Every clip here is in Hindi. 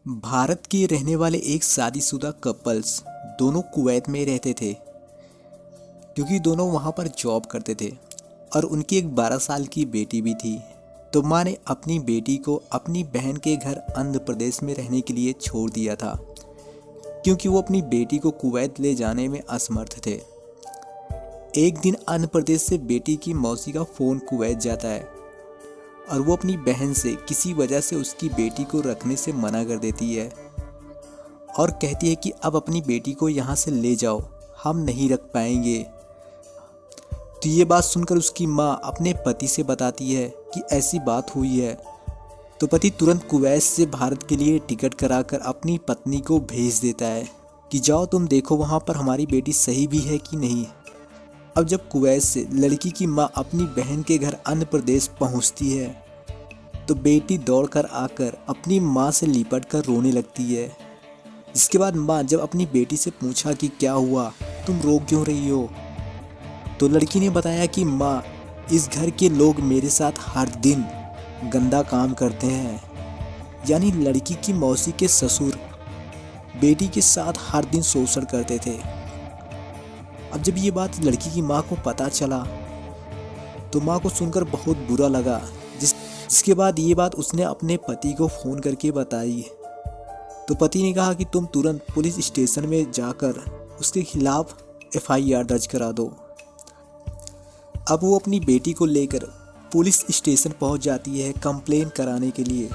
भारत के रहने वाले एक शादीशुदा कपल्स दोनों कुवैत में रहते थे, क्योंकि दोनों वहाँ पर जॉब करते थे और उनकी एक 12 साल की बेटी भी थी। तो माँ ने अपनी बेटी को अपनी बहन के घर आंध्र प्रदेश में रहने के लिए छोड़ दिया था, क्योंकि वो अपनी बेटी को कुवैत ले जाने में असमर्थ थे। एक दिन आंध्र प्रदेश से बेटी की मौसी का फ़ोन कुवैत जाता है और वो अपनी बहन से किसी वजह से उसकी बेटी को रखने से मना कर देती है और कहती है कि अब अपनी बेटी को यहाँ से ले जाओ, हम नहीं रख पाएंगे। तो ये बात सुनकर उसकी माँ अपने पति से बताती है कि ऐसी बात हुई है। तो पति तुरंत कुवैत से भारत के लिए टिकट कराकर अपनी पत्नी को भेज देता है कि जाओ तुम देखो वहाँ पर हमारी बेटी सही भी है कि नहीं। अब जब कुवैत से लड़की की माँ अपनी बहन के घर आंध्र प्रदेश पहुँचती है तो बेटी दौड़कर आकर अपनी माँ से लिपट कर रोने लगती है। जिसके बाद माँ जब अपनी बेटी से पूछा कि क्या हुआ, तुम रो क्यों रही हो, तो लड़की ने बताया कि माँ, इस घर के लोग मेरे साथ हर दिन गंदा काम करते हैं। यानी लड़की की मौसी के ससुर बेटी के साथ हर दिन शोषण करते थे। अब जब ये बात लड़की की माँ को पता चला तो माँ को सुनकर बहुत बुरा लगा। जिसके बाद ये बात उसने अपने पति को फ़ोन करके बताई। तो पति ने कहा कि तुम तुरंत पुलिस स्टेशन में जाकर उसके खिलाफ FIR दर्ज करा दो। अब वो अपनी बेटी को लेकर पुलिस स्टेशन पहुंच जाती है कंप्लेन कराने के लिए।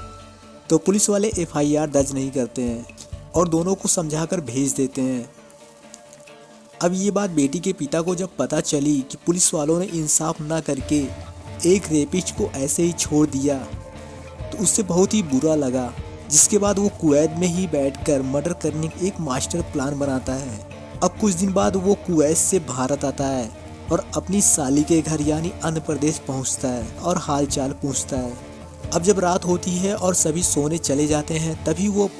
तो पुलिस वाले FIR दर्ज नहीं करते हैं और दोनों को समझाकर भेज देते हैं। अब ये बात बेटी के पिता को जब पता चली कि पुलिस वालों ने इंसाफ ना करके एक रेपिस्ट को ऐसे ही छोड़ दिया, तो उससे बहुत ही बुरा लगा। जिसके बाद वो कुवैत में ही बैठकर मर्डर करने की एक मास्टर प्लान बनाता है। अब कुछ दिन बाद वो कुवैत से भारत आता है और अपनी साली के घर यानी आंध्र प्रदेश पहुंचता है और हाल चाल पूछता है। अब जब रात होती है और सभी सोने चले जाते हैं, तभी वो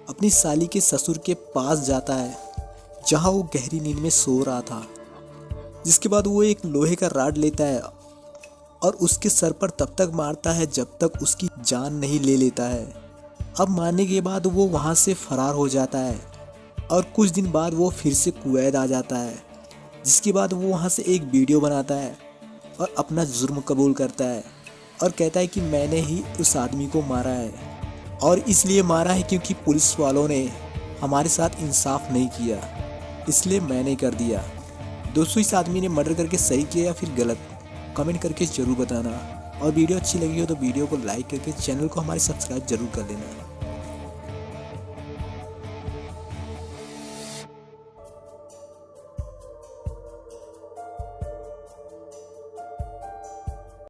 अपनी साली के ससुर के पास जाता है जहां वो गहरी नींद में सो रहा था। जिसके बाद वो एक लोहे का राड लेता है और उसके सर पर तब तक मारता है जब तक उसकी जान नहीं ले लेता है। अब मारने के बाद वो वहाँ से फरार हो जाता है और कुछ दिन बाद वो फिर से कुवैत आ जाता है। जिसके बाद वो वहाँ से एक वीडियो बनाता है और अपना जुर्म कबूल करता है और कहता है कि मैंने ही उस आदमी को मारा है और इसलिए मारा है क्योंकि पुलिस वालों ने हमारे साथ इंसाफ नहीं किया, इसलिए मैंने कर दिया। दोस्तों, इस आदमी ने मर्डर करके सही किया या फिर गलत, कमेंट करके ज़रूर बताना। और वीडियो अच्छी लगी हो तो वीडियो को लाइक करके चैनल को हमारे सब्सक्राइब जरूर कर देना।